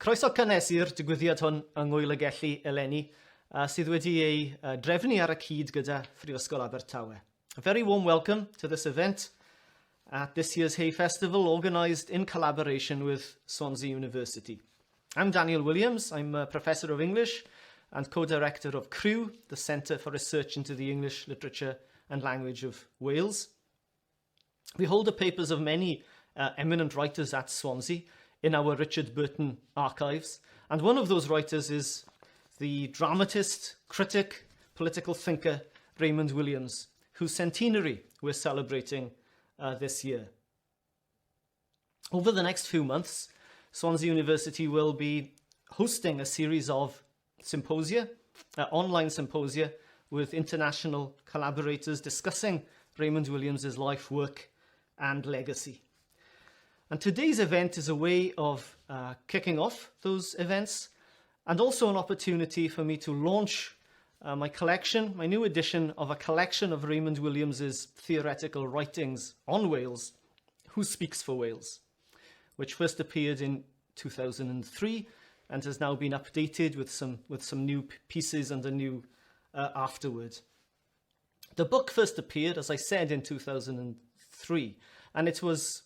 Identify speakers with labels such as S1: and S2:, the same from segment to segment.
S1: Croeso cynnes i'r digwyddiad hwn yng Ngwyl y Gelli eleni sydd wedi ei drefnu ar y cyd gyda Phrifysgol Abertawe. A very warm welcome to this event at this year's Hay Festival, organised in collaboration with Swansea University. I'm Daniel Williams. I'm a Professor of English and co-director of CREW, the Centre for Research into the English Literature and Language of Wales. We hold the papers of many eminent writers at Swansea in our Richard Burton archives, and one of those writers is the dramatist, critic, political thinker Raymond Williams, whose centenary we're celebrating this year. Over the next few months, Swansea University will be hosting a series of symposia, online symposia, with international collaborators discussing Raymond Williams's life, work and legacy. And today's event is a way of kicking off those events, and also an opportunity for me to launch my collection, my new edition of a collection of Raymond Williams's theoretical writings on Wales, Who Speaks for Wales, which first appeared in 2003 and has now been updated with some new pieces and a new afterword. The book first appeared, as I said, in 2003, and it was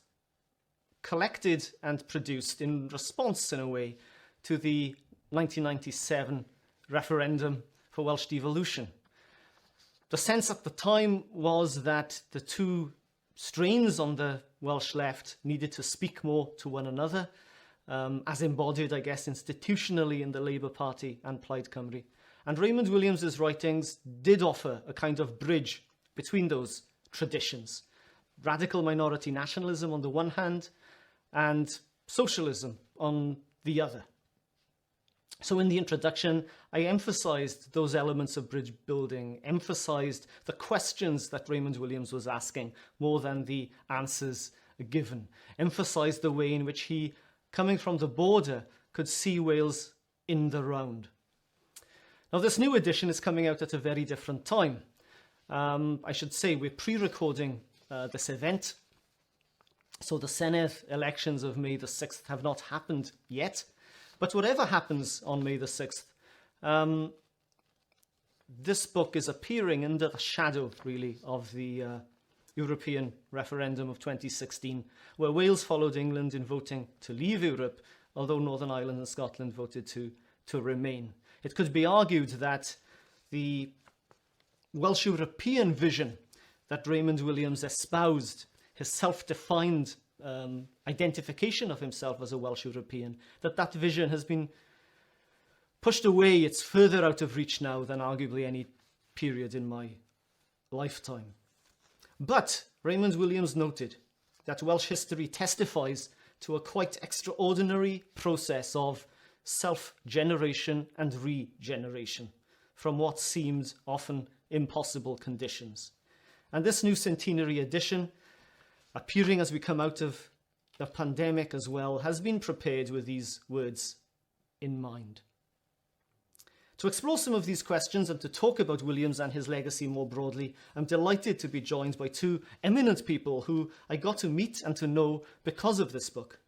S1: collected and produced in response, in a way, to the 1997 referendum for Welsh devolution. The sense at the time was that the two strains on the Welsh left needed to speak more to one another, as embodied, I guess, institutionally in the Labour Party and Plaid Cymru. And Raymond Williams's writings did offer a kind of bridge between those traditions. Radical minority nationalism on the one hand, and socialism on the other. So in the introduction, I emphasised those elements of bridge building, emphasised the questions that Raymond Williams was asking more than the answers given, emphasised the way in which he, coming from the border, could see Wales in the round. Now, this new edition is coming out at a very different time. I should say we're pre-recording this event. So the Senedd elections of May the 6th have not happened yet. But whatever happens on May the 6th, this book is appearing under the shadow, really, of the European referendum of 2016, where Wales followed England in voting to leave Europe, although Northern Ireland and Scotland voted to remain. It could be argued that the Welsh European vision that Raymond Williams espoused, his self-defined identification of himself as a Welsh European, that vision has been pushed away. It's further out of reach now than arguably any period in my lifetime. But Raymond Williams noted that Welsh history testifies to a quite extraordinary process of self-generation and regeneration from what seemed often impossible conditions. And this new centenary edition, appearing as we come out of the pandemic as well, has been prepared with these words in mind. To explore some of these questions and to talk about Williams and his legacy more broadly, I'm delighted to be joined by two eminent people who I got to meet and to know because of this book.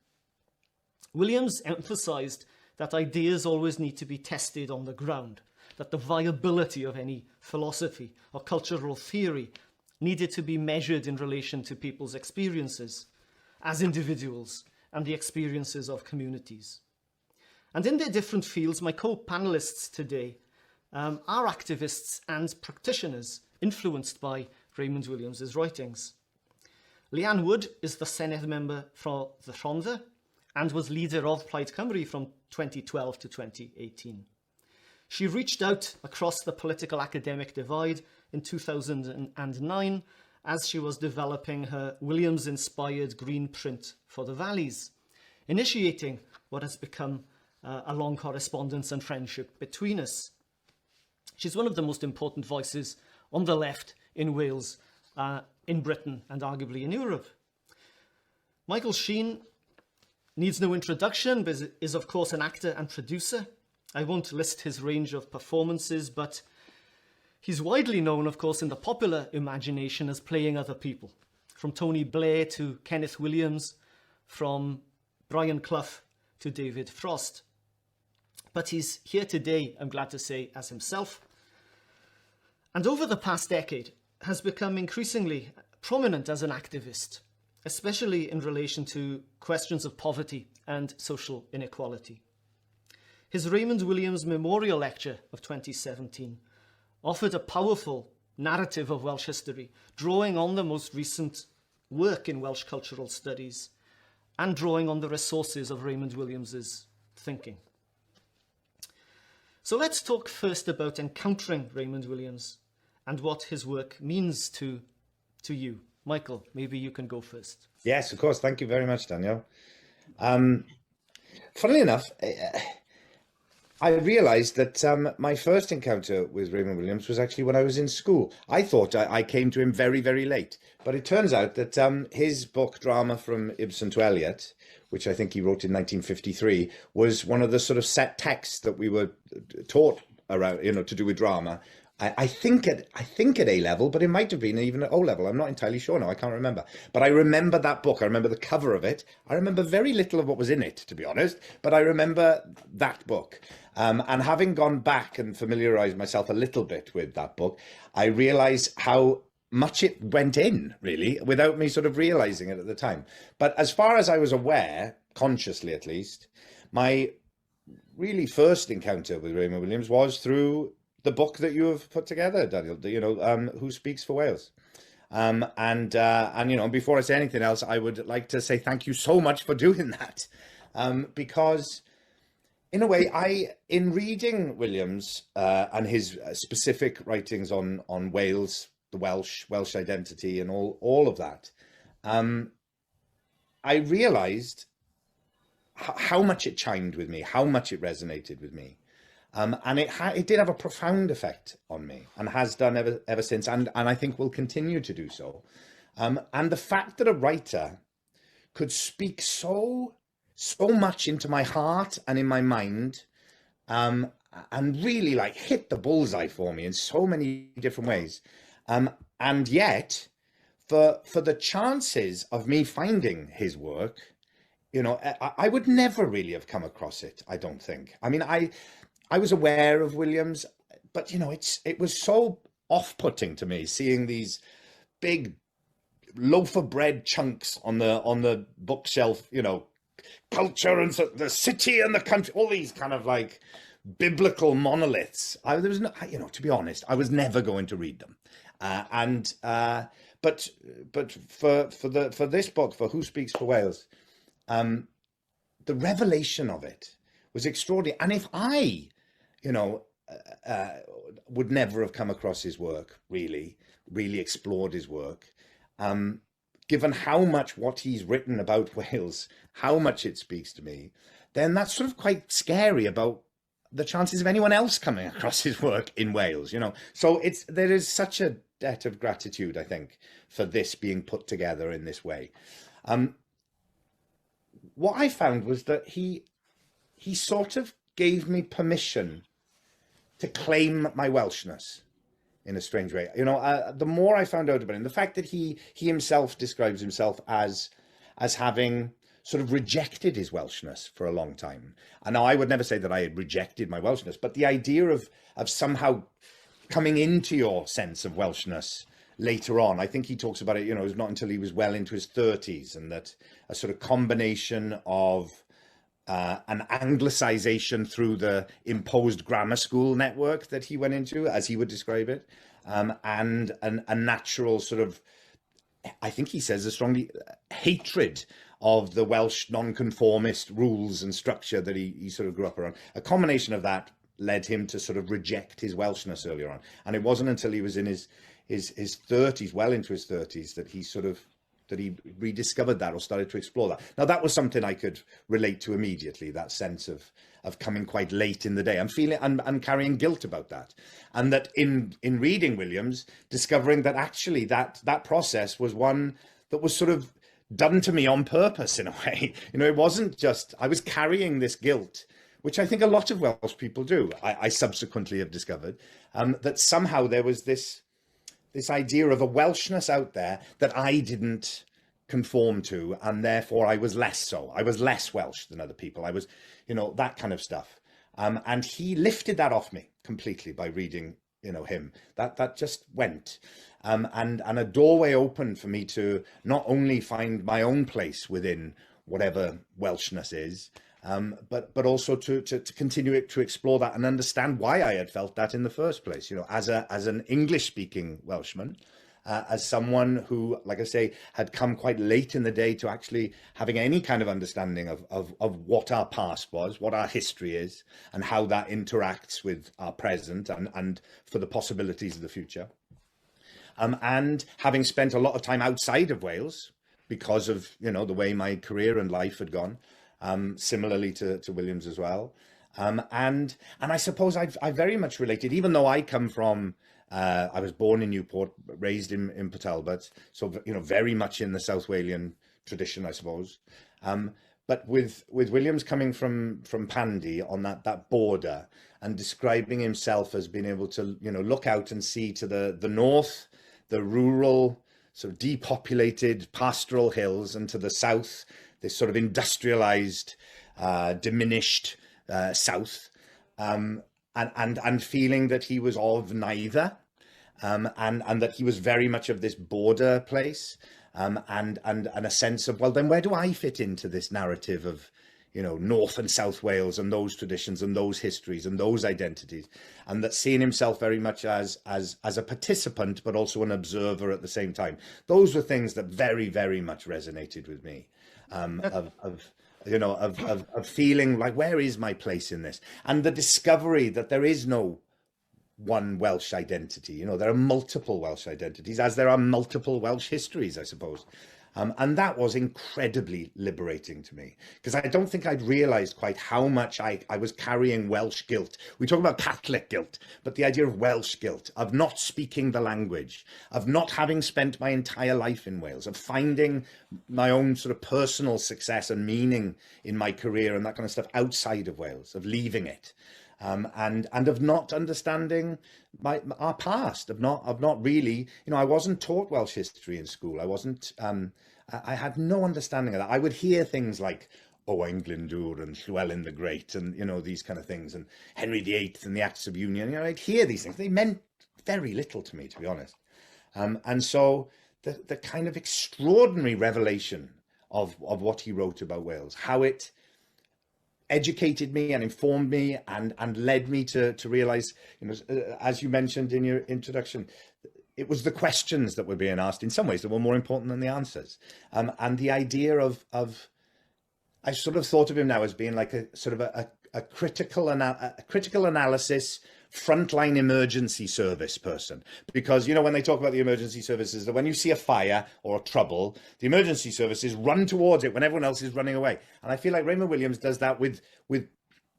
S1: Williams emphasised that ideas always need to be tested on the ground, that the viability of any philosophy or cultural theory needed to be measured in relation to people's experiences as individuals and the experiences of communities. And in their different fields, my co-panellists today are activists and practitioners influenced by Raymond Williams's writings. Leanne Wood is the Senedd member for the Rhondda and was leader of Plaid Cymru from 2012 to 2018. She reached out across the political academic divide in 2009 as she was developing her Williams-inspired green print for the valleys, initiating what has become a long correspondence and friendship between us. She's one of the most important voices on the left in Wales, in Britain and arguably in Europe. Michael Sheen needs no introduction, but is of course an actor and producer. I won't list his range of performances, but he's widely known, of course, in the popular imagination as playing other people, from Tony Blair to Kenneth Williams, from Brian Clough to David Frost. But he's here today, I'm glad to say, as himself. And over the past decade has become increasingly prominent as an activist, especially in relation to questions of poverty and social inequality. His Raymond Williams Memorial Lecture of 2017 offered a powerful narrative of Welsh history, drawing on the most recent work in Welsh cultural studies and drawing on the resources of Raymond Williams's thinking. So let's talk first about encountering Raymond Williams and what his work means to you. Michael, maybe you can go first.
S2: Yes, of course. Thank you very much, Daniel. Funnily enough, I realised that my first encounter with Raymond Williams was actually when I was in school. I thought I came to him very, very late. But it turns out that his book, Drama from Ibsen to Eliot, which I think he wrote in 1953, was one of the sort of set texts that we were taught around, to do with drama. I think at A level, but it might have been even at O level. I'm not entirely sure now. I can't remember. But I remember that book. I remember the cover of it. I remember very little of what was in it, to be honest. But I remember that book. And having gone back and familiarized myself a little bit with that book, I realized how much it went in, really, without me sort of realizing it at the time. But as far as I was aware, consciously at least, my really first encounter with Raymond Williams was through the book that you have put together, Daniel, Who Speaks for Wales. And before I say anything else, I would like to say thank you so much for doing that. Because in a way, in reading Williams and his specific writings on Wales, the Welsh identity and all of that, I realized how much it chimed with me, how much it resonated with me. And it did have a profound effect on me and has done ever since, and I think will continue to do so. And the fact that a writer could speak so much into my heart and in my mind, and really like hit the bullseye for me in so many different ways. And yet, for the chances of me finding his work, I would never really have come across it, I don't think. I mean, I was aware of Williams, but it was so off-putting to me seeing these big loaf of bread chunks on the bookshelf, culture and the city and the country, all these kind of like biblical monoliths. There was no, to be honest, I was never going to read them. But for this book, for Who Speaks for Wales, the revelation of it was extraordinary. And if I would never have come across his work, really explored his work, given how much what he's written about Wales, how much it speaks to me, then that's sort of quite scary about the chances of anyone else coming across his work in Wales, So there is such a debt of gratitude, I think, for this being put together in this way. What I found was that he sort of gave me permission to claim my Welshness in a strange way. The more I found out about him, the fact that he himself describes himself as having sort of rejected his Welshness for a long time. And now I would never say that I had rejected my Welshness, but the idea of somehow coming into your sense of Welshness later on, I think he talks about it, it was not until he was well into his 30s, and that a sort of combination of an anglicization through the imposed grammar school network that he went into, as he would describe it, and a natural sort of, I think he says, a strongly hatred of the Welsh nonconformist rules and structure that he sort of grew up around. A combination of that led him to sort of reject his Welshness earlier on. And it wasn't until he was in his 30s, well into his 30s, that he rediscovered that or started to explore that. Now, that was something I could relate to immediately, that sense of coming quite late in the day. I'm carrying guilt about that. And that in reading Williams, discovering that actually that process was one that was sort of done to me on purpose in a way. It wasn't just, I was carrying this guilt, which I think a lot of Welsh people do. I subsequently have discovered that somehow there was this idea of a Welshness out there that I didn't conform to, and therefore I was less so. I was less Welsh than other people. I was, that kind of stuff. And he lifted that off me completely by reading, him. That just went. And a doorway opened for me to not only find my own place within whatever Welshness is, but also to continue to explore that and understand why I had felt that in the first place. As an English speaking Welshman, as someone who, like I say, had come quite late in the day to actually having any kind of understanding of what our past was, what our history is, and how that interacts with our present and for the possibilities of the future. And having spent a lot of time outside of Wales because of, the way my career and life had gone, similarly to Williams as well. And I suppose I very much related, even though I come from, I was born in Newport, raised in Port Talbot, so very much in the South Walian tradition, I suppose. But with Williams coming from Pandy on that border and describing himself as being able to look out and see to the north, the rural sort of depopulated pastoral hills, and to the south, this sort of industrialized, diminished south. And feeling that he was of neither, and that he was very much of this border place, and a sense of, well, then where do I fit into this narrative of, North and South Wales and those traditions and those histories and those identities, and that seeing himself very much as a participant but also an observer at the same time. Those were things that very, very much resonated with me, of feeling like, where is my place in this? And the discovery that there is no one Welsh identity. There are multiple Welsh identities, as there are multiple Welsh histories, I suppose. And that was incredibly liberating to me, because I don't think I'd realized quite how much I was carrying Welsh guilt. We talk about Catholic guilt, but the idea of Welsh guilt, of not speaking the language, of not having spent my entire life in Wales, of finding my own sort of personal success and meaning in my career and that kind of stuff outside of Wales, of leaving it. And of not understanding our past, of not really, I wasn't taught Welsh history in school. I wasn't, I had no understanding of that. I would hear things like Owain Glyndwr and Llywelyn the Great and, these kind of things, and Henry VIII and the Acts of Union. I'd hear these things. They meant very little to me, to be honest. And so the kind of extraordinary revelation of what he wrote about Wales, how it educated me and informed me and led me to realize, as you mentioned in your introduction, it was the questions that were being asked in some ways that were more important than the answers. And the idea of I sort of thought of him now as being like a sort of a critical analysis, frontline emergency service person. Because, when they talk about the emergency services, that when you see a fire or a trouble, the emergency services run towards it when everyone else is running away. And I feel like Raymond Williams does that with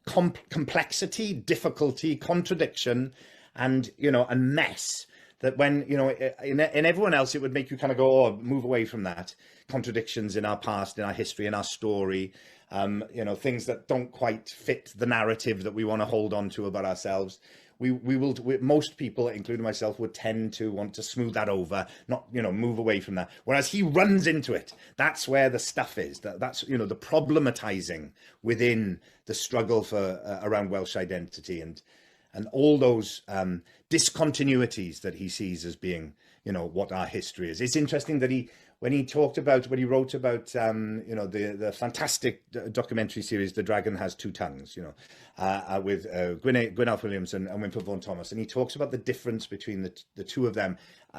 S2: complexity, difficulty, contradiction, and, and mess. That when, in everyone else, it would make you kind of go, oh, move away from that. Contradictions in our past, in our history, in our story, things that don't quite fit the narrative that we want to hold on to about ourselves. Most people, including myself, would tend to want to smooth that over, not, move away from that. Whereas he runs into it. That's where the stuff is. That's, the problematizing within the struggle for around Welsh identity and all those discontinuities that he sees as being, what our history is. It's interesting that when he wrote about, the fantastic documentary series, The Dragon Has Two Tongues, with Gwynalf Williams and Wynford Vaughan Thomas. And he talks about the difference between the two of them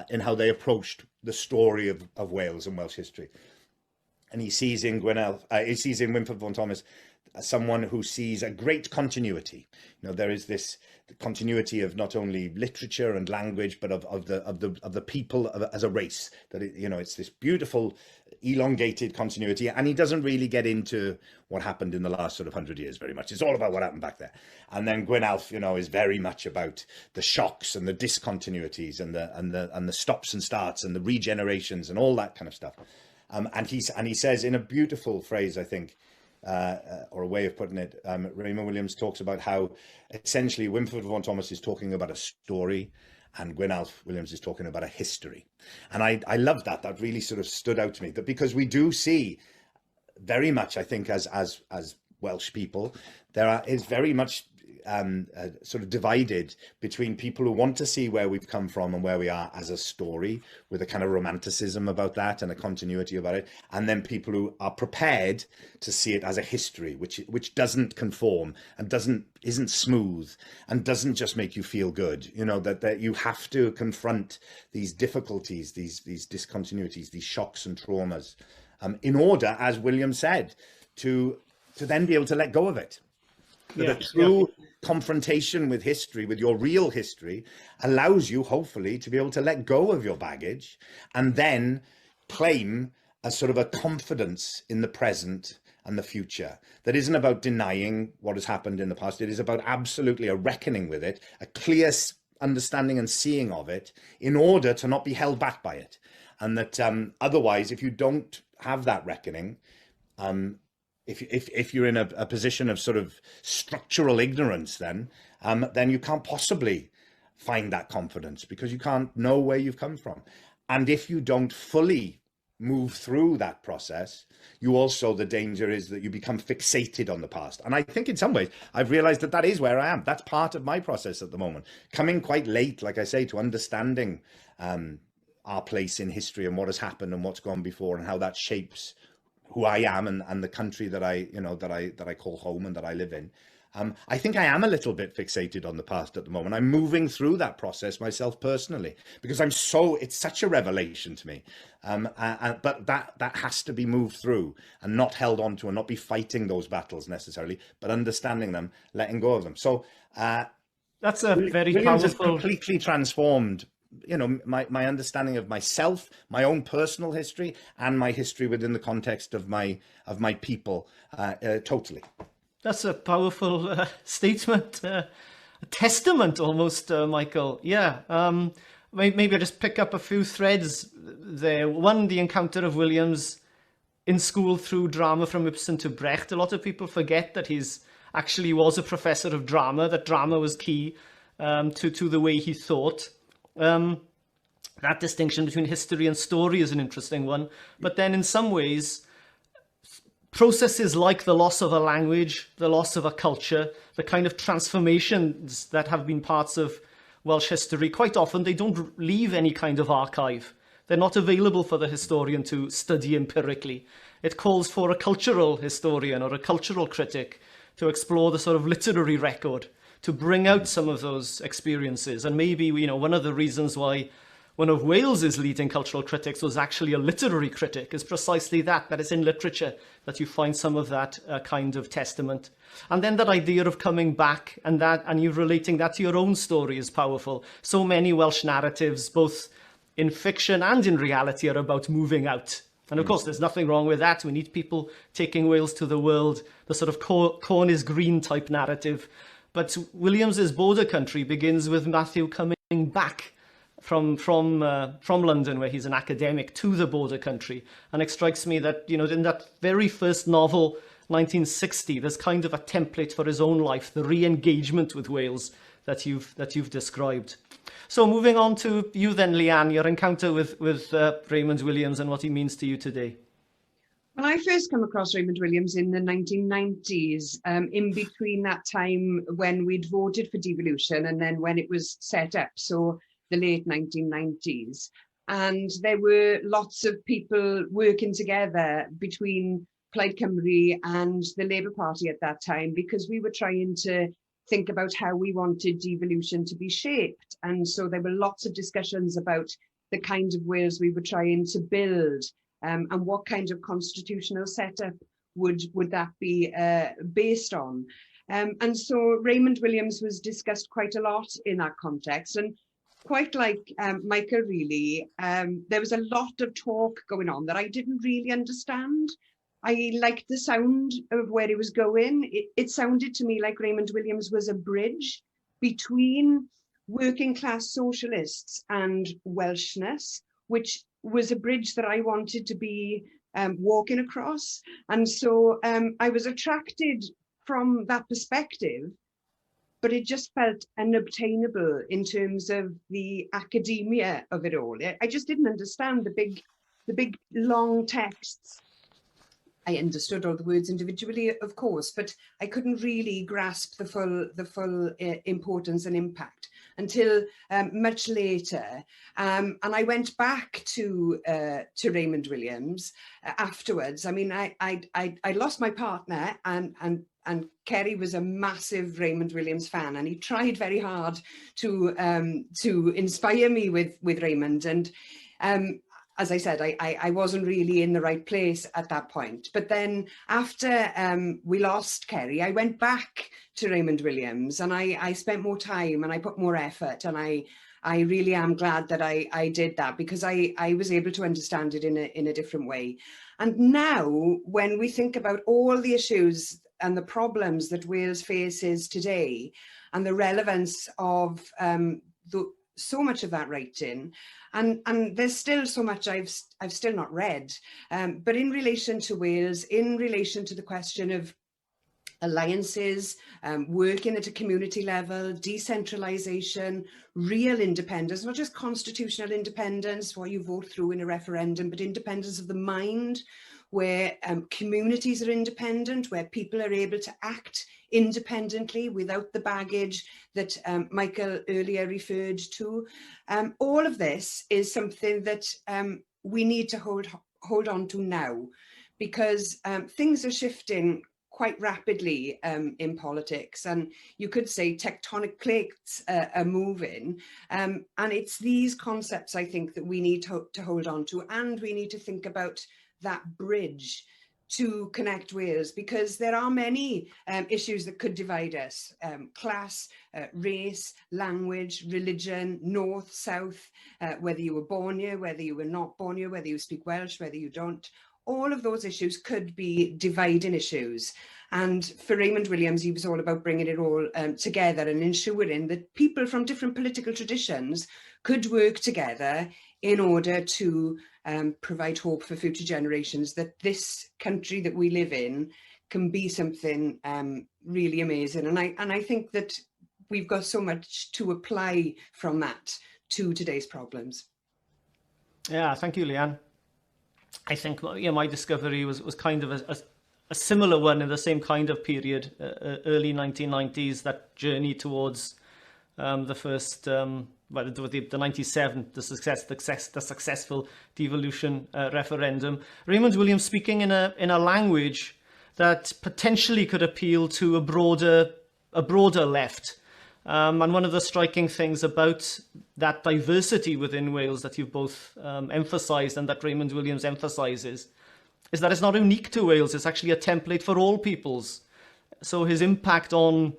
S2: in how they approached the story of Wales and Welsh history. And he sees in Wynford Vaughan Thomas someone who sees a great continuity. There is this continuity of not only literature and language, but of the people as a race. That it's this beautiful, elongated continuity, and he doesn't really get into what happened in the last sort of 100 years very much. It's all about what happened back there. And then Gwynalf, is very much about the shocks and the discontinuities and the stops and starts and the regenerations and all that kind of stuff. And he says in a beautiful phrase, I think, or a way of putting it, Raymond Williams talks about how essentially Wynford Vaughan Thomas is talking about a story and Gwynalf Williams is talking about a history. And I love that. That really sort of stood out to me, that because we do see very much, I think, as Welsh people, is very much sort of divided between people who want to see where we've come from and where we are as a story, with a kind of romanticism about that and a continuity about it, and then people who are prepared to see it as a history, which doesn't conform and isn't smooth and doesn't just make you feel good. You know, that you have to confront these difficulties, these discontinuities, these shocks and traumas, in order, as William said, to then be able to let go of it. That a true confrontation with history, with your real history, allows you, hopefully, to be able to let go of your baggage and then claim a sort of a confidence in the present and the future that isn't about denying what has happened in the past. It is about absolutely a reckoning with it, a clear understanding and seeing of it, in order to not be held back by it. And that otherwise, if you don't have that reckoning, if you're in a position of sort of structural ignorance, then you can't possibly find that confidence, because you can't know where you've come from. And if you don't fully move through that process, the danger is that you become fixated on the past. And I think in some ways, I've realized that is where I am. That's part of my process at the moment. Coming quite late, like I say, to understanding our place in history and what has happened and what's gone before and how that shapes who I am and the country that I call home and that I live in. I think I am a little bit fixated on the past at the moment. I'm moving through that process myself personally, because it's such a revelation to me. But that has to be moved through and not held on to, and not be fighting those battles necessarily, but understanding them, letting go of them. So
S1: that's a very
S2: Williams has
S1: powerful,
S2: completely transformed, you know, my understanding of myself, my own personal history, and my history within the context of my people, totally.
S1: That's a powerful statement, a testament almost, Michael. Yeah. Maybe I'll just pick up a few threads there. One, the encounter of Williams in school through drama from Ibsen to Brecht. A lot of people forget that he's actually was a professor of drama, that drama was key to the way he thought. That distinction between history and story is an interesting one. But then in some ways, processes like the loss of a language, the loss of a culture, the kind of transformations that have been parts of Welsh history, quite often they don't leave any kind of archive. They're not available for the historian to study empirically. It calls for a cultural historian or a cultural critic to explore the sort of literary record, to bring out some of those experiences. And maybe, you know, one of the reasons why one of Wales's leading cultural critics was actually a literary critic is precisely that it's in literature that you find some of that kind of testament. And then that idea of coming back and you relating that to your own story is powerful. So many Welsh narratives, both in fiction and in reality, are about moving out. And of course, there's nothing wrong with that. We need people taking Wales to the world, the sort of corn is green type narrative. But Williams's border country begins with Matthew coming back from London, where he's an academic, to the border country. And it strikes me that, you know, in that very first novel, 1960, there's kind of a template for his own life, the re-engagement with Wales that you've described. So moving on to you then, Leanne, your encounter with Raymond Williams and what he means to you today.
S3: Well, I first come across Raymond Williams in the 1990s, in between that time when we'd voted for devolution and then when it was set up, so the late 1990s. And there were lots of people working together between Plaid Cymru and the Labour Party at that time, because we were trying to think about how we wanted devolution to be shaped. And so there were lots of discussions about the kind of Wales we were trying to build, and what kind of constitutional setup would that be based on. And so Raymond Williams was discussed quite a lot in that context. And quite like Michael, really, there was a lot of talk going on that I didn't really understand. I liked the sound of where it was going. It sounded to me like Raymond Williams was a bridge between working class socialists and Welshness, which was a bridge that I wanted to be walking across. And so I was attracted from that perspective, but it just felt unobtainable in terms of the academia of it all. I just didn't understand the big long texts. I understood all the words individually, of course, but I couldn't really grasp the full importance and impact until much later. And I went back to Raymond Williams afterwards. I mean, I lost my partner, and Kerry was a massive Raymond Williams fan, and he tried very hard to inspire me with Raymond. And as I said, I wasn't really in the right place at that point. But then after we lost Kerry, I went back to Raymond Williams, and I spent more time and I put more effort, and I really am glad that I did that, because I was able to understand it in a different way. And now, when we think about all the issues and the problems that Wales faces today, and the relevance of so much of that writing, and there's still so much I've still not read, but in relation to Wales, in relation to the question of alliances, working at a community level, decentralisation, real independence, not just constitutional independence, what you vote through in a referendum, but independence of the mind, where communities are independent, where people are able to act independently without the baggage that Michael earlier referred to. All of this is something that we need to hold on to now, because things are shifting quite rapidly in politics, and you could say tectonic plates are moving, and it's these concepts, I think, that we need to hold on to, and we need to think about that bridge to connect Wales, because there are many issues that could divide us: class, race, language, religion, north, south, whether you were born here, whether you were not born here, whether you speak Welsh, whether you don't. All of those issues could be dividing issues. And for Raymond Williams, he was all about bringing it all together and ensuring that people from different political traditions could work together in order to provide hope for future generations, that this country that we live in can be something really amazing. And I think that we've got so much to apply from that to today's problems.
S1: Yeah, thank you, Leanne. I think my discovery was kind of a similar one in the same kind of period, early 1990s, that journey towards the first, the 97, the successful devolution referendum. Raymond Williams speaking in a language that potentially could appeal to a broader left. And one of the striking things about that diversity within Wales that you've both emphasised, and that Raymond Williams emphasises, is that it's not unique to Wales. It's actually a template for all peoples. So his impact on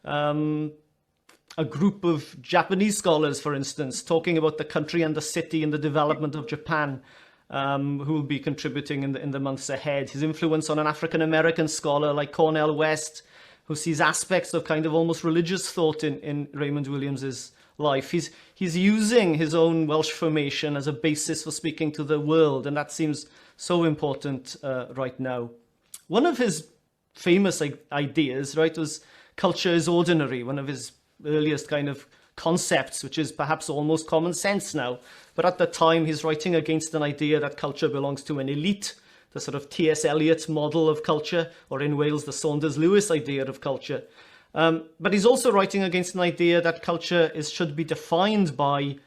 S1: a group of Japanese scholars, for instance, talking about the country and the city and the development of Japan, who will be contributing in the months ahead. His influence on an African-American scholar like Cornel West, who sees aspects of kind of almost religious thought in Raymond Williams's life. He's using his own Welsh formation as a basis for speaking to the world, and that seems so important right now. One of his famous ideas, right, was culture is ordinary, one of his earliest kind of concepts, which is perhaps almost common sense now. But at the time, he's writing against an idea that culture belongs to an elite, the sort of T.S. Eliot model of culture, or in Wales, the Saunders Lewis idea of culture. But he's also writing against an idea that culture should be defined by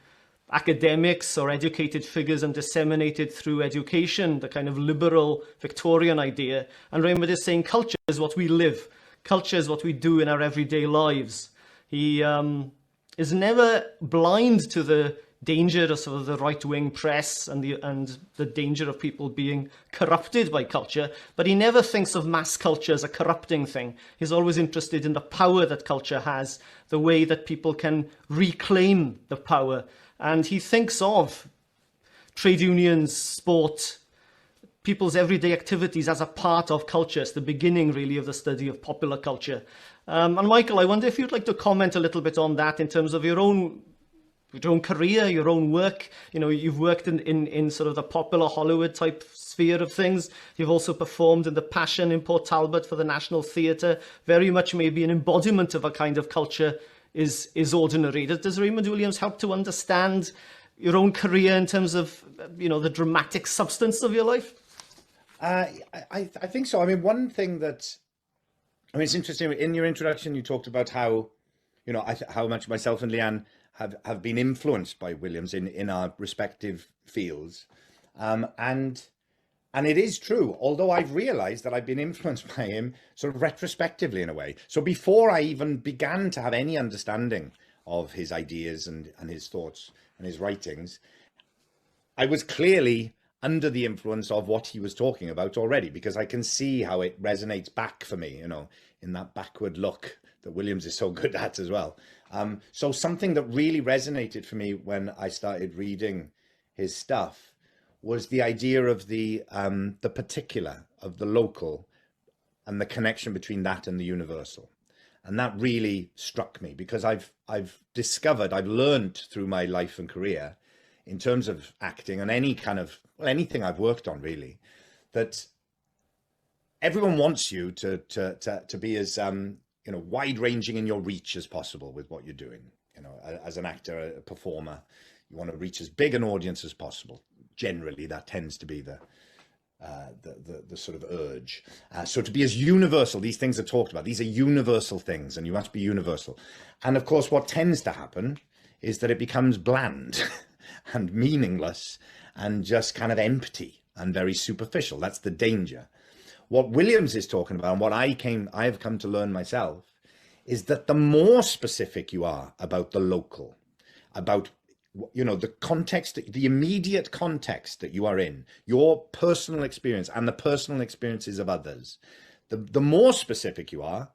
S1: academics or educated figures and disseminated through education, the kind of liberal Victorian idea. And Raymond is saying culture is what we live. Culture is what we do in our everyday lives. He is never blind to the danger of sort of the right-wing press and the danger of people being corrupted by culture, but he never thinks of mass culture as a corrupting thing. He's always interested in the power that culture has, the way that people can reclaim the power. And he thinks of trade unions, sport, people's everyday activities as a part of culture. It's the beginning, really, of the study of popular culture. And Michael, I wonder if you'd like to comment a little bit on that in terms of your own career, your own work. You know, you've worked in sort of the popular Hollywood type sphere of things. You've also performed in the Passion in Port Talbot for the National Theatre. Very much maybe an embodiment of a kind of culture is ordinary. Does Raymond Williams help to understand your own career in terms of, you know, the dramatic substance of your life?
S2: I think so. I mean, one thing that, I mean, it's interesting. In your introduction, you talked about how, you know, how much myself and Leanne have been influenced by Williams in our respective fields, and it is true. Although I've realised that I've been influenced by him sort of retrospectively in a way. So before I even began to have any understanding of his ideas and his thoughts and his writings, I was clearly under the influence of what he was talking about already, because I can see how it resonates back for me, you know, in that backward look that Williams is so good at as well. So something that really resonated for me when I started reading his stuff was the idea of the particular, of the local, and the connection between that and the universal. And that really struck me, because I've discovered, I've learned through my life and career, in terms of acting and any kind of, well, anything I've worked on really, that everyone wants you to be as you know, wide ranging in your reach as possible with what you're doing. You know, as an actor, a performer, you want to reach as big an audience as possible. Generally, that tends to be the sort of urge. So to be as universal, these things are talked about. These are universal things, and you must be universal. And of course, what tends to happen is that it becomes bland and meaningless and just kind of empty and very superficial. That's the danger. What Williams is talking about, and what I have come to learn myself, is that the more specific you are about the local, about, you know, the context, the immediate context that you are in, your personal experience and the personal experiences of others, the more specific you are,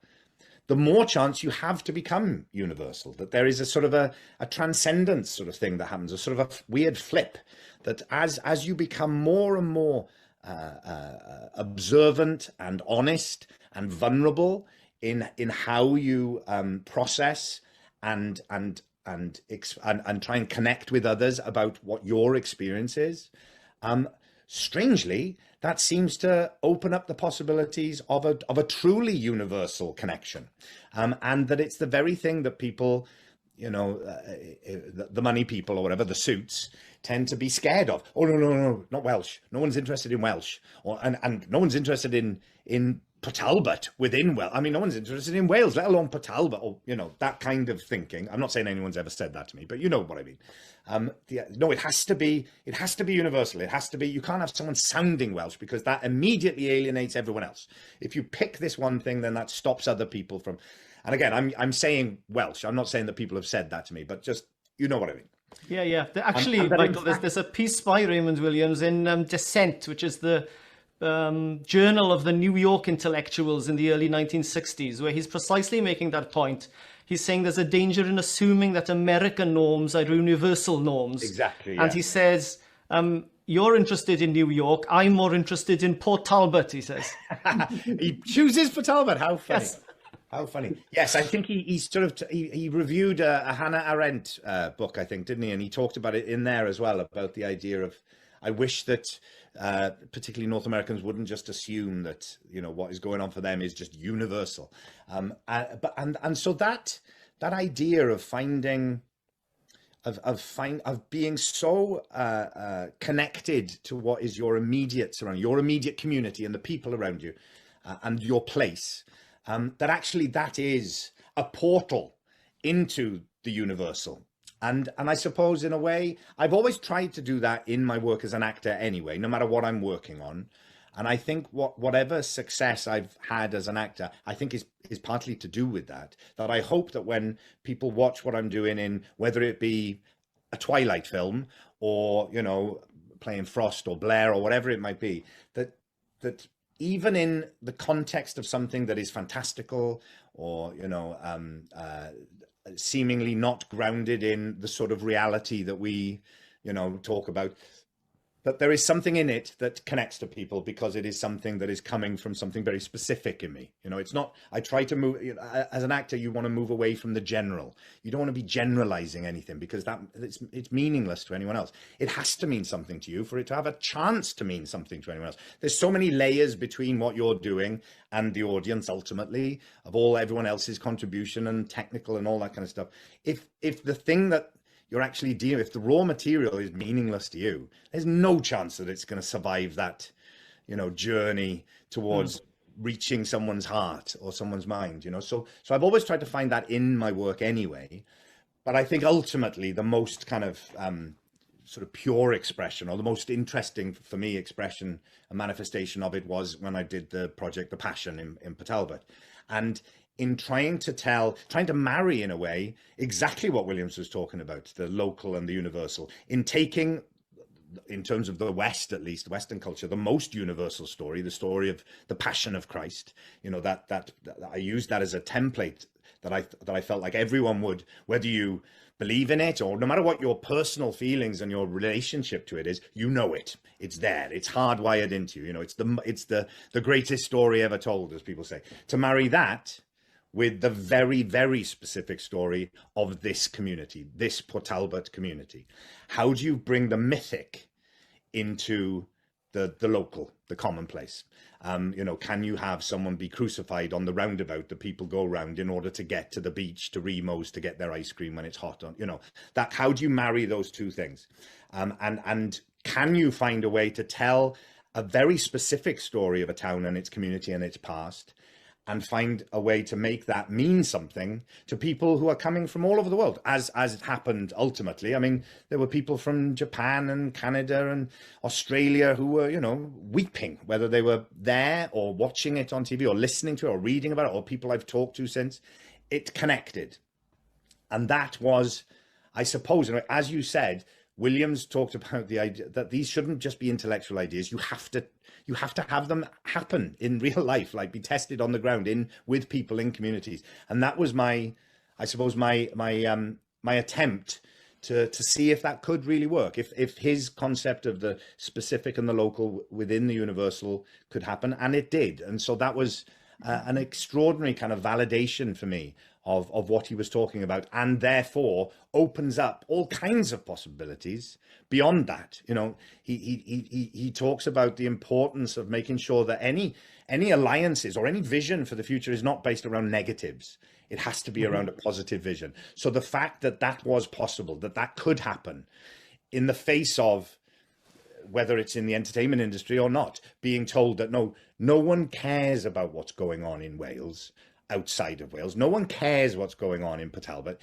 S2: the more chance you have to become universal, that there is a sort of a transcendence sort of thing that happens, a sort of a weird flip, that as you become more and more observant and honest and vulnerable in how you process and try and connect with others about what your experience is, strangely, that seems to open up the possibilities of a truly universal connection, and that it's the very thing that people, you know, the money people or whatever, the suits, tend to be scared of. Oh, no, not Welsh. No one's interested in Welsh, and no one's interested in Port Talbot within Wales. I mean, no one's interested in Wales, let alone Port Talbot, or, you know, that kind of thinking. I'm not saying anyone's ever said that to me, but you know what I mean. No, it has to be universal. It has to be, you can't have someone sounding Welsh, because that immediately alienates everyone else. If you pick this one thing, then that stops other people from, and again, I'm saying Welsh. I'm not saying that people have said that to me, but just, you know what I mean.
S1: Yeah. Actually, Michael, there's a piece by Raymond Williams in Dissent, which is the journal of the New York intellectuals in the early 1960s, where he's precisely making that point. He's saying there's a danger in assuming that American norms are universal norms.
S2: Exactly. Yeah.
S1: And he says, you're interested in New York, I'm more interested in Port Talbot, he says.
S2: He chooses Port Talbot. How funny.
S1: Yes.
S2: How funny. Yes, I think he reviewed a Hannah Arendt book, I think, didn't he? And he talked about it in there as well, about the idea of, I wish that particularly North Americans wouldn't just assume that, you know, what is going on for them is just universal. But so that idea of finding, of being so connected to what is your immediate surrounding, your immediate community and the people around you, and your place, that actually that is a portal into the universal. And I suppose in a way, I've always tried to do that in my work as an actor anyway, no matter what I'm working on. And I think whatever success I've had as an actor, I think is partly to do with that. That I hope that when people watch what I'm doing in, whether it be a Twilight film or, you know, playing Frost or Blair or whatever it might be, that even in the context of something that is fantastical or, you know, seemingly not grounded in the sort of reality that we, you know, talk about, that there is something in it that connects to people because it is something that is coming from something very specific in me. You know, it's not, I try to move, you know, as an actor, you want to move away from the general. You don't want to be generalizing anything, because it's meaningless to anyone else. It has to mean something to you for it to have a chance to mean something to anyone else. There's so many layers between what you're doing and the audience, ultimately, of everyone else's contribution and technical and all that kind of stuff. If the thing that you're actually dealing, if the raw material is meaningless to you, there's no chance that it's going to survive that, journey towards reaching someone's heart or someone's mind, So I've always tried to find that in my work anyway. But I think ultimately the most kind of sort of pure expression, or the most interesting for me expression and manifestation of it, was when I did the project The Passion in Port Talbot. And in trying to marry in a way exactly what Williams was talking about, the local and the universal, in taking, in terms of the West, at least Western culture, the most universal story, the story of the Passion of Christ, that I used that as a template that I felt like everyone would, whether you believe in it or no matter what your personal feelings and your relationship to it is, it's there, it's hardwired into you, it's the greatest story ever told, as people say. To marry that with the very, very specific story of this community, this Port Talbot community. How do you bring the mythic into the local, the commonplace? Can you have someone be crucified on the roundabout that people go around in order to get to the beach, to Remo's, to get their ice cream when it's hot on, that, how do you marry those two things? And can you find a way to tell a very specific story of a town and its community and its past, and find a way to make that mean something to people who are coming from all over the world, as it happened ultimately. I mean, there were people from Japan and Canada and Australia who were, weeping, whether they were there or watching it on TV or listening to it or reading about it, or people I've talked to since. It connected. And that was, I suppose, as you said, Williams talked about the idea that these shouldn't just be intellectual ideas. You have to have them happen in real life, like be tested on the ground with people in communities. And that was my attempt to see if that could really work, if his concept of the specific and the local within the universal could happen, and it did. And so that was an extraordinary kind of validation for me of what he was talking about, and therefore opens up all kinds of possibilities beyond that. He talks about the importance of making sure that any alliances or any vision for the future is not based around negatives. It has to be around a positive vision. So the fact that was possible, that could happen in the face of, whether it's in the entertainment industry or not, being told that no one cares about what's going on in Wales, outside of Wales. No one cares what's going on in Port Talbot.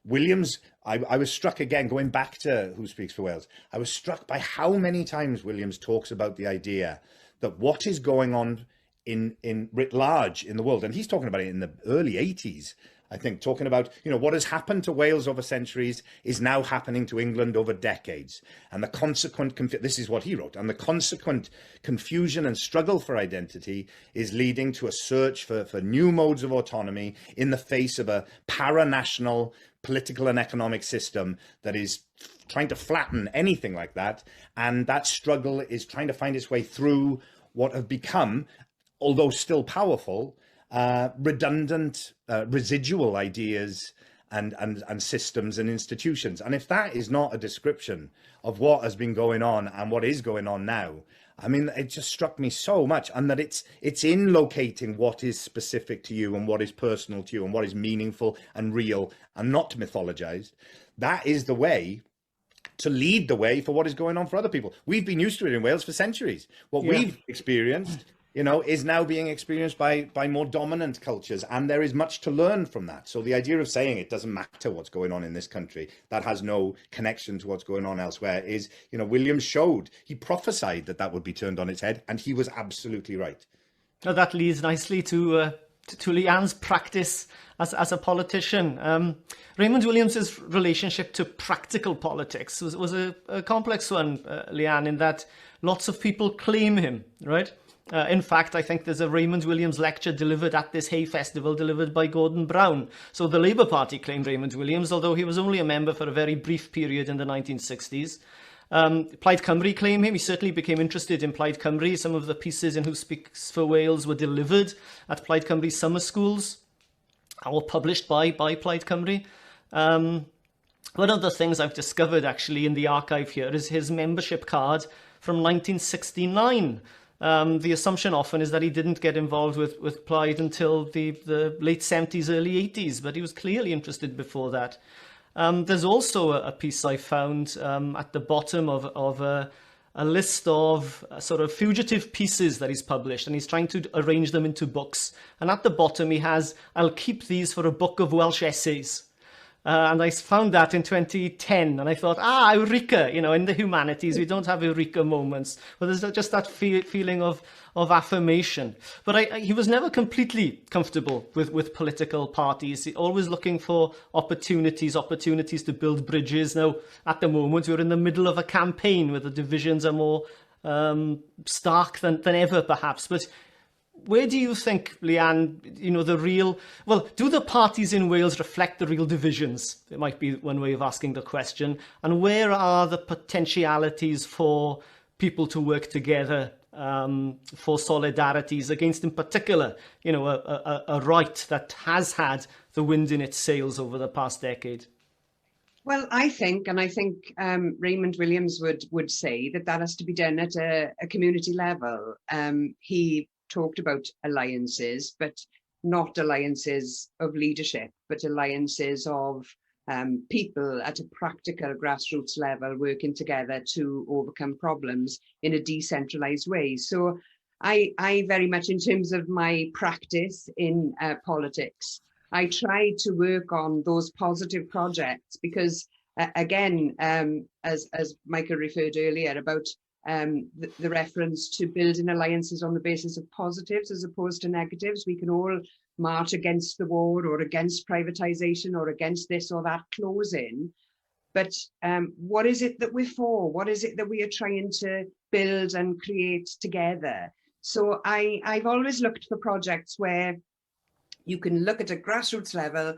S2: Williams, I was struck again, going back to Who Speaks for Wales, I was struck by how many times Williams talks about the idea that what is going on in writ large in the world, and he's talking about it in the early 80s, I think, talking about, what has happened to Wales over centuries is now happening to England over decades. And the consequent, this is what he wrote, and the consequent confusion and struggle for identity is leading to a search for new modes of autonomy in the face of a paranational political and economic system that is trying to flatten anything like that. And that struggle is trying to find its way through what have become, although still powerful, redundant, residual ideas and systems and institutions. And if that is not a description of what has been going on and what is going on now, I mean, it just struck me so much. And that it's in locating what is specific to you and what is personal to you and what is meaningful and real and not mythologized. That is the way to lead the way for what is going on for other people. We've been used to it in Wales for centuries. What we've experienced, is now being experienced by more dominant cultures, and there is much to learn from that. So the idea of saying it doesn't matter what's going on in this country, that has no connection to what's going on elsewhere, is, Williams he prophesied that would be turned on its head, and he was absolutely right.
S1: Now that leads nicely to Leanne's practice as a politician. Raymond Williams's relationship to practical politics was a complex one, Leanne, in that lots of people claim him, right? In fact, I think there's a Raymond Williams lecture delivered at this Hay Festival, delivered by Gordon Brown. So the Labour Party claimed Raymond Williams, although he was only a member for a very brief period in the 1960s. Plaid Cymru claim him. He certainly became interested in Plaid Cymru. Some of the pieces in Who Speaks for Wales were delivered at Plaid Cymru summer schools, or published by Plaid Cymru. One of the things I've discovered actually in the archive here is his membership card from 1969. The assumption often is that he didn't get involved with Plaid until the late 70s, early 80s, but he was clearly interested before that. There's also a piece I found at the bottom of a list of sort of fugitive pieces that he's published, and he's trying to arrange them into books. And at the bottom he has, "I'll keep these for a book of Welsh essays." And I found that in 2010, and I thought, Eureka! You know, in the humanities, we don't have Eureka moments, but there's just that feeling of affirmation. But he was never completely comfortable with political parties. He always looking for opportunities to build bridges. Now, at the moment, we're in the middle of a campaign where the divisions are more stark than ever, perhaps. But where do you think, Leanne, you know, do the parties in Wales reflect the real divisions? It might be one way of asking the question. And where are the potentialities for people to work together for solidarities against, in particular, you know, a right that has had the wind in its sails over the past decade?
S3: Well, I think Raymond Williams would say that has to be done at a community level. He talked about alliances, but not alliances of leadership, but alliances of people at a practical grassroots level working together to overcome problems in a decentralized way. So I very much, in terms of my practice in politics, I try to work on those positive projects because, again, as Michael referred earlier about the reference to building alliances on the basis of positives as opposed to negatives. We can all march against the war or against privatization or against this or that closing. But what is it that we're for? What is it that we are trying to build and create together? So I've always looked for projects where you can look at a grassroots level,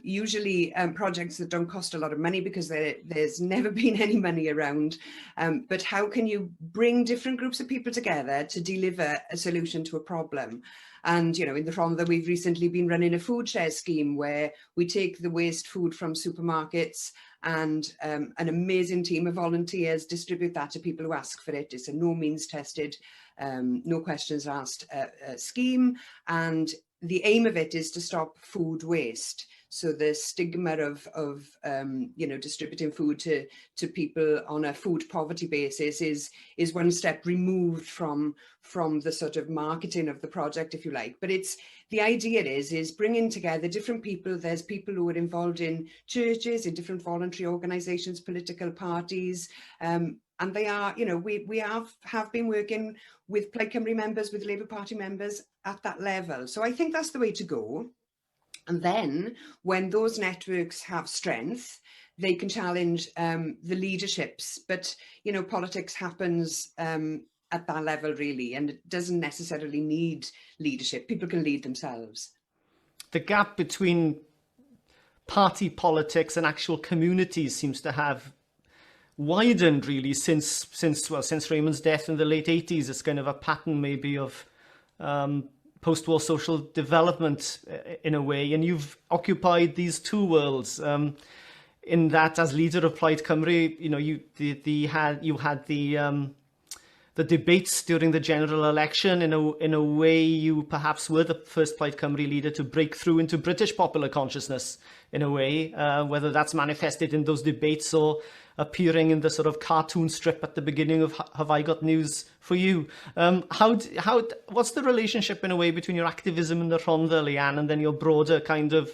S3: usually projects that don't cost a lot of money because there's never been any money around. But how can you bring different groups of people together to deliver a solution to a problem? And, you know, in the Rhondda, we've recently been running a food share scheme where we take the waste food from supermarkets and an amazing team of volunteers distribute that to people who ask for it. It's a no means tested, no questions asked scheme. And the aim of it is to stop food waste. So the stigma of you know, distributing food to people on a food poverty basis is one step removed from the sort of marketing of the project, if you like. But it's the idea is bringing together different people. There's people who are involved in churches, in different voluntary organisations, political parties. And they are, you know, we have been working with Plaid Cymru members, with Labour Party members at that level. So I think that's the way to go. And then when those networks have strength, they can challenge the leaderships. But, you know, politics happens at that level, really, and it doesn't necessarily need leadership. People can lead themselves.
S1: The gap between party politics and actual communities seems to have widened really since Raymond's death in the late 80s. It's kind of a pattern maybe of post-war social development in a way, and you've occupied these two worlds. In that, as leader of Plaid Cymru, you know, you had the debates during the general election. In a way, you perhaps were the first Plaid Cymru leader to break through into British popular consciousness in a way, whether that's manifested in those debates or appearing in the sort of cartoon strip at the beginning of Have I Got News for You? What's the relationship in a way between your activism in the Rhondda, Leanne, and then your broader kind of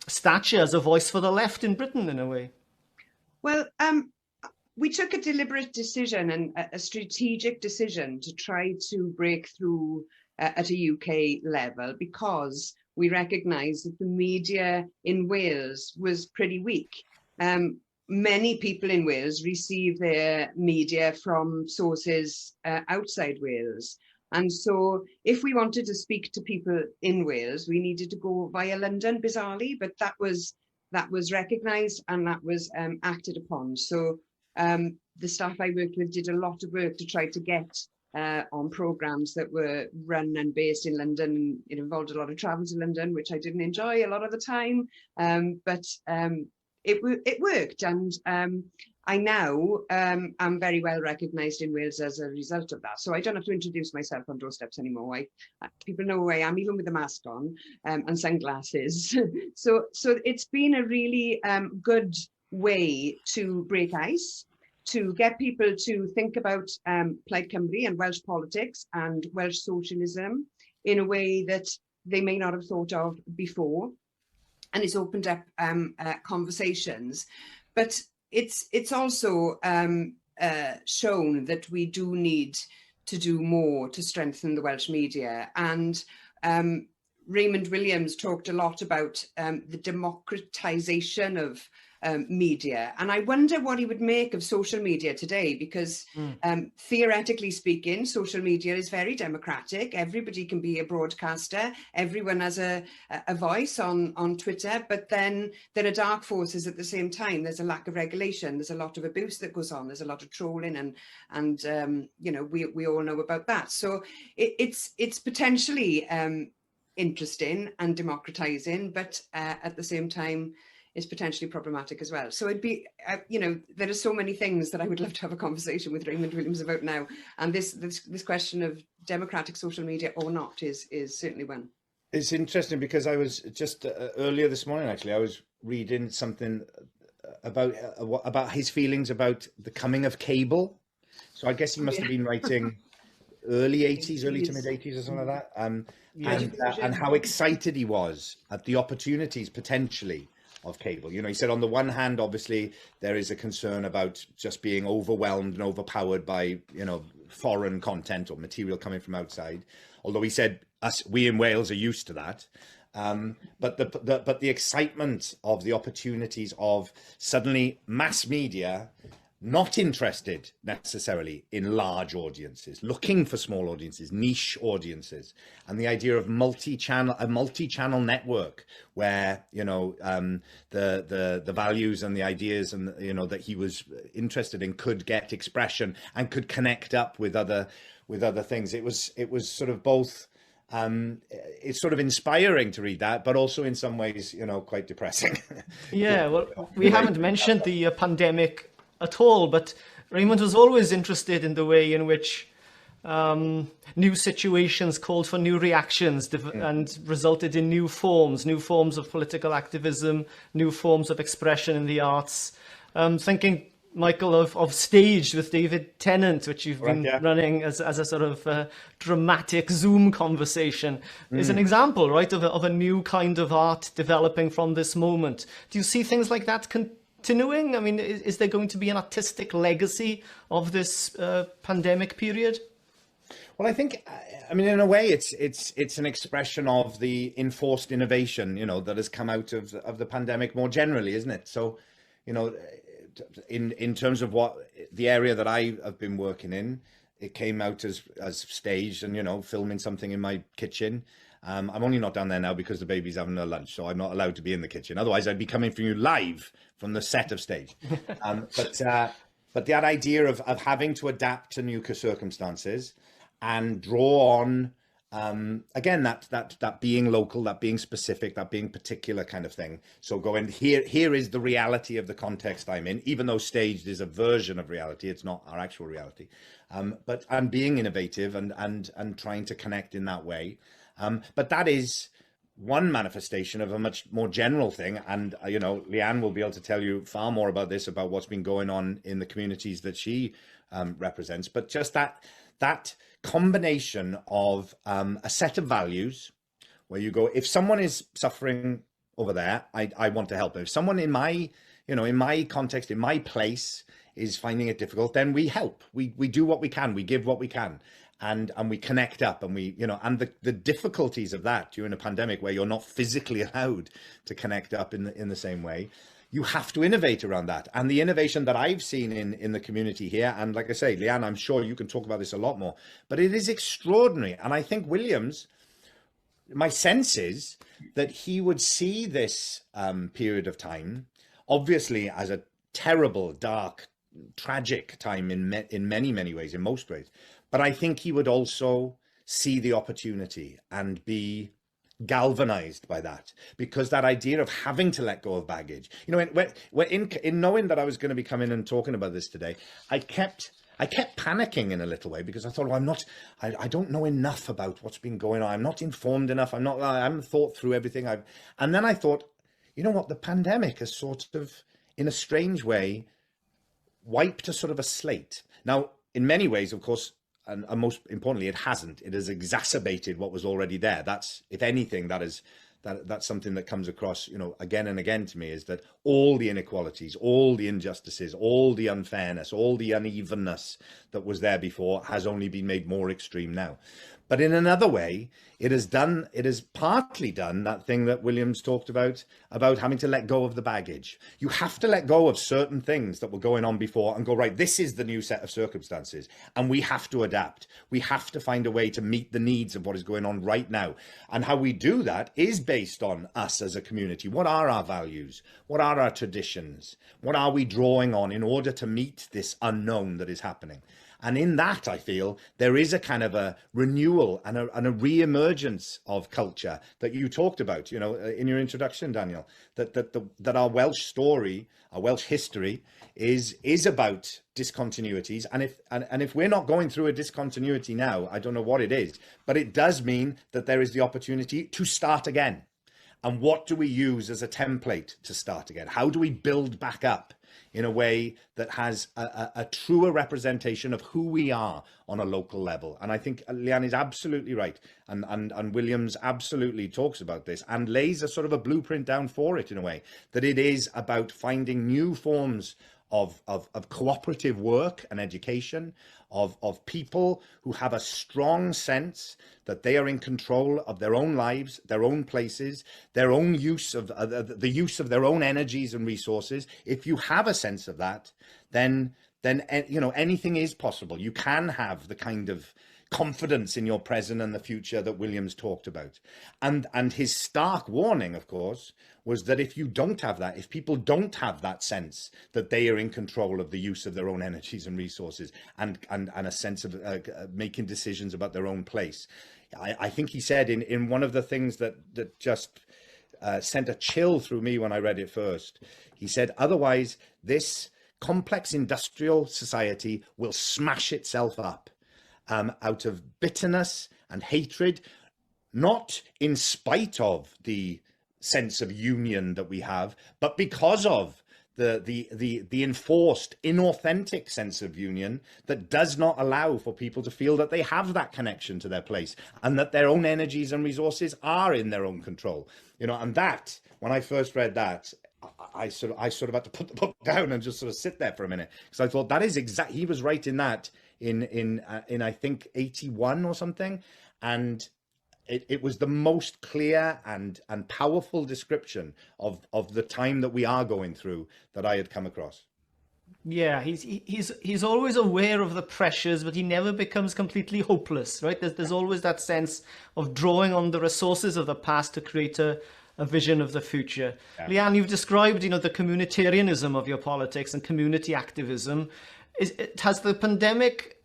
S1: stature as a voice for the left in Britain in a way?
S3: Well, we took a deliberate decision and a strategic decision to try to break through at a UK level because we recognised that the media in Wales was pretty weak. Many people in Wales receive their media from sources outside Wales. And so if we wanted to speak to people in Wales, we needed to go via London, bizarrely, but that was recognised and that was acted upon. So the staff I worked with did a lot of work to try to get on programmes that were run and based in London. It involved a lot of travel to London, which I didn't enjoy a lot of the time, but it worked, and I now am very well recognised in Wales as a result of that. So I don't have to introduce myself on doorsteps anymore. People know who I am, even with a mask on and sunglasses. So it's been a really good way to break ice, to get people to think about Plaid Cymru and Welsh politics and Welsh socialism in a way that they may not have thought of before. And it's opened up conversations. But it's also shown that we do need to do more to strengthen the Welsh media. And Raymond Williams talked a lot about the democratisation of media. And I wonder what he would make of social media today, because theoretically speaking, social media is very democratic. Everybody can be a broadcaster. Everyone has a voice on Twitter. But then there are dark forces at the same time. There's a lack of regulation. There's a lot of abuse that goes on. There's a lot of trolling, and you know, we all know about that. So it's potentially interesting and democratizing, but at the same time, is potentially problematic as well. So it'd be, you know, there are so many things that I would love to have a conversation with Raymond Williams about now. And this question of democratic social media or not is certainly one.
S2: It's interesting because I was just earlier this morning, actually, I was reading something about his feelings about the coming of cable. So I guess he must have been writing early 80s, early to mid 80s or something like that. And how excited he was at the opportunities potentially of cable. You know, he said on the one hand, obviously, there is a concern about just being overwhelmed and overpowered by, you know, foreign content or material coming from outside. Although he said we in Wales are used to that. But the excitement of the opportunities of suddenly mass media not interested necessarily in large audiences, looking for small audiences, niche audiences, and the idea of a multi-channel network where, you know, the values and the ideas and, you know, that he was interested in could get expression and could connect up with other things. It was sort of both. It's sort of inspiring to read that, but also in some ways, you know, quite depressing.
S1: Yeah, well, we haven't mentioned the pandemic at all, but Raymond was always interested in the way in which new situations called for new reactions and resulted in new forms of political activism, new forms of expression in the arts. Thinking, Michael, of Staged with David Tennant, which you've been running as a sort of dramatic Zoom conversation, is an example, right, of a new kind of art developing from this moment. Do you see things like that continuing? I mean, is there going to be an artistic legacy of this pandemic period?
S2: Well, I think, I mean, in a way, it's an expression of the enforced innovation, you know, that has come out of the pandemic more generally, isn't it? So, you know, in terms of what the area that I have been working in, it came out as staged and, you know, filming something in my kitchen. I'm only not down there now because the baby's having a lunch, so I'm not allowed to be in the kitchen. Otherwise, I'd be coming for you live from the set of Stage. But that idea of having to adapt to new circumstances and draw on, again, that being local, that being specific, that being particular kind of thing. So going here is the reality of the context I'm in, even though Staged is a version of reality, it's not our actual reality. But being innovative and trying to connect in that way. But that is one manifestation of a much more general thing. And, you know, Leanne will be able to tell you far more about this, about what's been going on in the communities that she represents. But just that combination of a set of values where you go, if someone is suffering over there, I want to help them. If someone in my context, in my place is finding it difficult, then we help. We do what we can. We give what we can. And we connect up, and we, you know, and the difficulties of that during a pandemic where you're not physically allowed to connect up in the same way, you have to innovate around that. And the innovation that I've seen in the community here, and like I say, Leanne, I'm sure you can talk about this a lot more, but it is extraordinary. And I think Williams, my sense is that he would see this period of time, obviously as a terrible, dark, tragic time in many, many ways, in most ways. But I think he would also see the opportunity and be galvanized by that, because that idea of having to let go of baggage, you know, in knowing that I was going to be coming and talking about this today, I kept panicking in a little way, because I thought, well, I don't know enough about what's been going on. I'm not informed enough. I haven't thought through everything. And then I thought, you know what, the pandemic has sort of, in a strange way, wiped a sort of a slate. Now, in many ways, of course, and most importantly, it hasn't. It has exacerbated what was already there. That's, if anything, that's something that comes across, again and again to me, is that all the inequalities, all the injustices, all the unfairness, all the unevenness that was there before has only been made more extreme now. But in another way, it has partly done that thing that Williams talked about having to let go of the baggage. You have to let go of certain things that were going on before and go, right, this is the new set of circumstances, and we have to adapt. We have to find a way to meet the needs of what is going on right now. And how we do that is based on us as a community. What are our values? What are our traditions? What are we drawing on in order to meet this unknown that is happening? And in that, I feel there is a kind of a renewal and a re-emergence of culture that you talked about, in your introduction, Daniel, that our Welsh story, our Welsh history is about discontinuities. And if we're not going through a discontinuity now, I don't know what it is, but it does mean that there is the opportunity to start again. And what do we use as a template to start again? How do we build back up in a way that has a truer representation of who we are on a local level? And I think Leanne is absolutely right. And Williams absolutely talks about this and lays a sort of a blueprint down for it in a way, that it is about finding new forms of cooperative work and education, of people who have a strong sense that they are in control of their own lives, their own places, their own use of the use of their own energies and resources. If you have a sense of that, then anything is possible. You can have the kind of confidence in your present and the future that Williams talked about. And his stark warning, of course, was that if you don't have that, if people don't have that sense that they are in control of the use of their own energies and resources and a sense of making decisions about their own place, I think he said in one of the things that just sent a chill through me when I read it first, he said, otherwise this complex industrial society will smash itself up out of bitterness and hatred, not in spite of the sense of union that we have, but because of the enforced, inauthentic sense of union that does not allow for people to feel that they have that connection to their place and that their own energies and resources are in their own control. And that, when I first read that, I sort of had to put the book down and just sort of sit there for a minute, because I thought that is exactly, he was right in that in I think 81 or something, and it was the most clear and powerful description of the time that we are going through that I had come across.
S1: Yeah, he's always aware of the pressures, but he never becomes completely hopeless, right? There's always that sense of drawing on the resources of the past to create a vision of the future. Yeah. Leanne, you've described, the communitarianism of your politics and community activism. Has the pandemic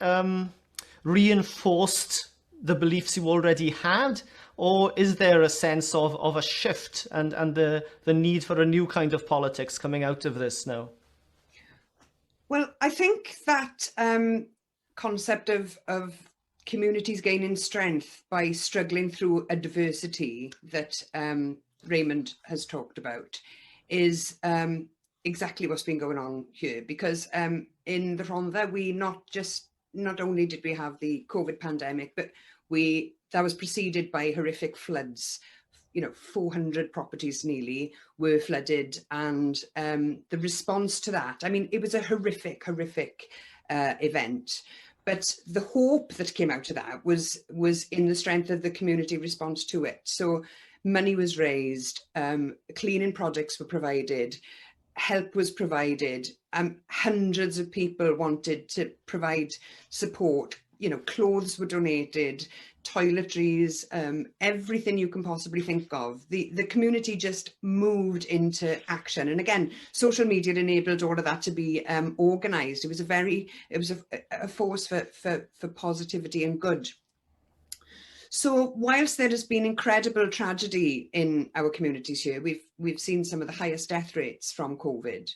S1: reinforced the beliefs you already had, or is there a sense of a shift and the need for a new kind of politics coming out of this now?
S3: Well, I think that concept of communities gaining strength by struggling through adversity that Raymond has talked about is exactly what's been going on here, because in the Rhondda, we not only did we have the COVID pandemic, but that was preceded by horrific floods. 400 properties nearly were flooded, and the response to that, I mean, it was a horrific event. But the hope that came out of that was in the strength of the community response to it. So money was raised, cleaning products were provided, help was provided, hundreds of people wanted to provide support, clothes were donated, toiletries, everything you can possibly think of. The community just moved into action. And again, social media enabled all of that to be organised. It was a force for positivity and good. So whilst there has been incredible tragedy in our communities here, we've seen some of the highest death rates from COVID.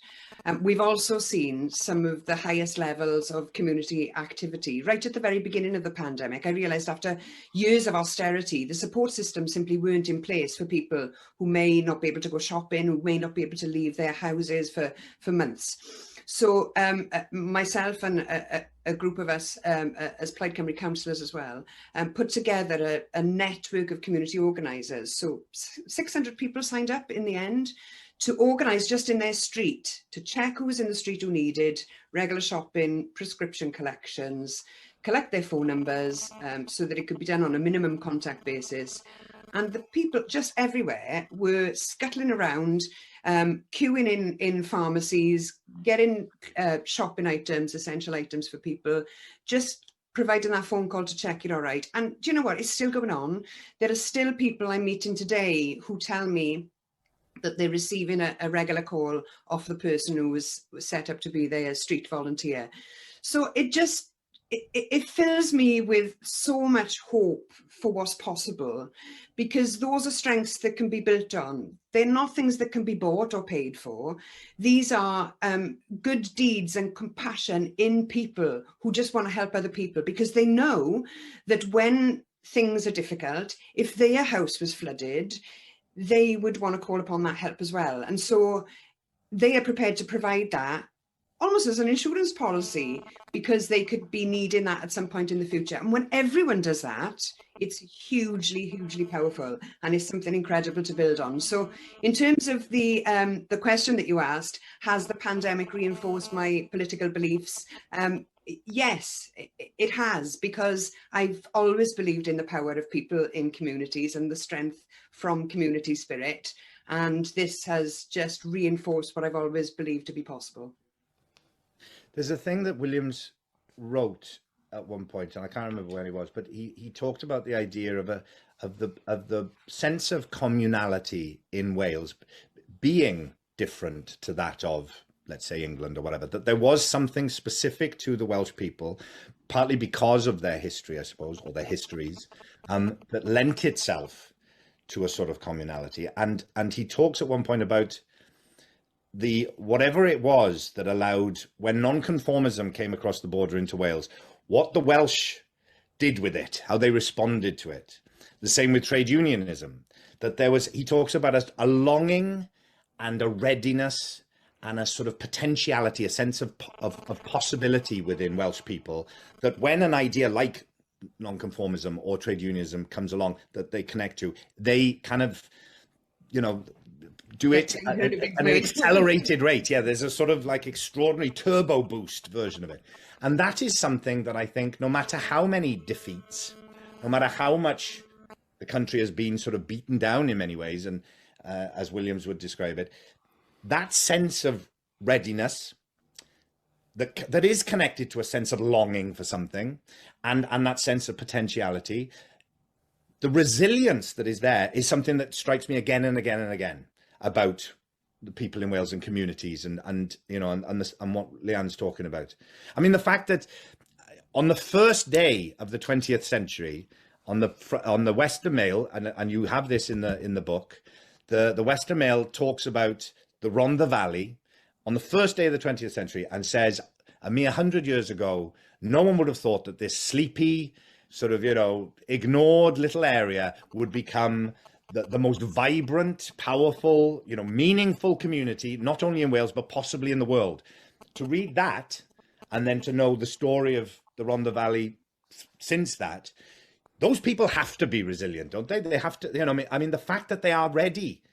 S3: We've also seen some of the highest levels of community activity. Right at the very beginning of the pandemic, I realised after years of austerity, the support systems simply weren't in place for people who may not be able to go shopping, who may not be able to leave their houses for months. So myself and a group of us as Plaid Cymru councillors as well put together a network of community organisers. So 600 people signed up in the end to organise just in their street, to check who was in the street who needed regular shopping, prescription collections, collect their phone numbers so that it could be done on a minimum contact basis. And the people just everywhere were scuttling around, queuing in pharmacies, getting shopping items, essential items for people, just providing that phone call to check you're all right. And do you know what? It's still going on. There are still people I'm meeting today who tell me that they're receiving a regular call off the person who was set up to be their street volunteer. So it fills me with so much hope for what's possible, because those are strengths that can be built on. They're not things that can be bought or paid for. These are good deeds and compassion in people who just want to help other people, because they know that when things are difficult, if their house was flooded, they would want to call upon that help as well. And so they are prepared to provide that almost as an insurance policy, because they could be needing that at some point in the future. And when everyone does that, it's hugely, hugely powerful, and it's something incredible to build on. So in terms of the question that you asked, has the pandemic reinforced my political beliefs? Yes, it has, because I've always believed in the power of people in communities and the strength from community spirit. And this has just reinforced what I've always believed to be possible.
S2: There's a thing that Williams wrote at one point, and I can't remember when he was, but he talked about the idea of the sense of communality in Wales being different to that of, let's say, England or whatever, that there was something specific to the Welsh people, partly because of their history, I suppose, or their histories, that lent itself to a sort of communality. And he talks at one point about whatever it was that allowed, when nonconformism came across the border into Wales, what the Welsh did with it, how they responded to it. The same with trade unionism, that there was, he talks about a longing and a readiness and a sort of potentiality, a sense of possibility within Welsh people, that when an idea like nonconformism or trade unionism comes along that they connect to, they kind of, do it at an accelerated rate. Yeah, there's a sort of like extraordinary turbo boost version of it. And that is something that I think, no matter how many defeats, no matter how much the country has been sort of beaten down in many ways, and as Williams would describe it, that sense of readiness that is connected to a sense of longing for something, and that sense of potentiality, the resilience that is there is something that strikes me again and again and again about the people in Wales and communities, and what Leanne's talking about. I mean, the fact that on the first day of the 20th century, on the Western Mail, and you have this in the book, the Western Mail talks about the Rhondda Valley on the first day of the 20th century, and says a mere 100 years ago, no one would have thought that this sleepy, sort of, ignored little area would become the most vibrant, powerful, meaningful community, not only in Wales, but possibly in the world. To read that, and then to know the story of the Rhondda Valley since that, those people have to be resilient, don't they? They have to, I mean, the fact that they are ready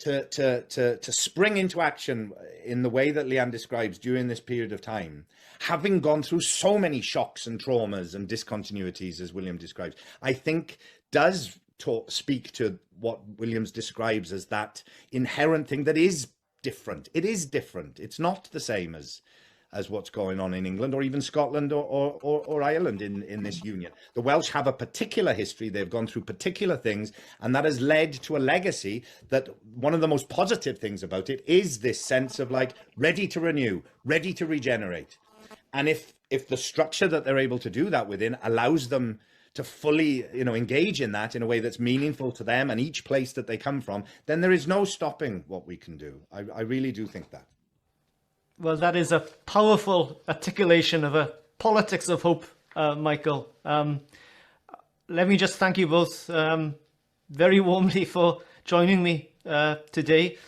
S2: to spring into action in the way that Leanne describes during this period of time, having gone through so many shocks and traumas and discontinuities, as William describes, I think does speak to what Williams describes as that inherent thing that is different. It is different. It's not the same as what's going on in England or even Scotland or Ireland in this union. The Welsh have a particular history. They've gone through particular things, and that has led to a legacy that one of the most positive things about it is this sense of like ready to renew, ready to regenerate. And if the structure that they're able to do that within allows them to fully, engage in that in a way that's meaningful to them and each place that they come from, then there is no stopping what we can do. I really do think that.
S1: Well, that is a powerful articulation of a politics of hope, Michael. Let me just thank you both very warmly for joining me today.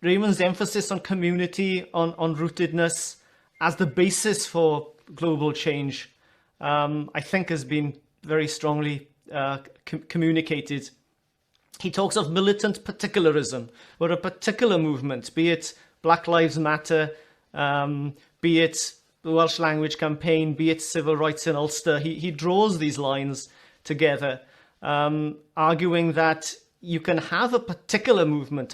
S1: Raymond's emphasis on community, on rootedness as the basis for global change, I think has been very strongly communicated. He talks of militant particularism, where a particular movement, be it Black Lives Matter, be it the Welsh language campaign, be it civil rights in Ulster, he draws these lines together, arguing that you can have a particular movement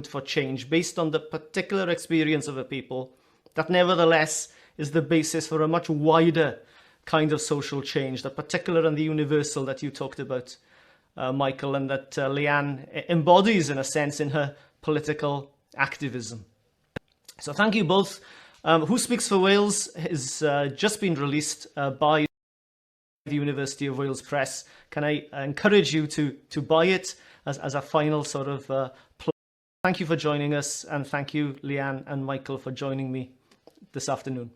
S1: for change based on the particular experience of a people that nevertheless is the basis for a much wider kind of social change, the particular and the universal that you talked about, Michael, and that Leanne embodies in a sense in her political activism. So thank you both. Who Speaks for Wales has just been released by the University of Wales Press. Can I encourage you to buy it as a final sort of plug? Thank you for joining us, and thank you, Leanne and Michael, for joining me this afternoon.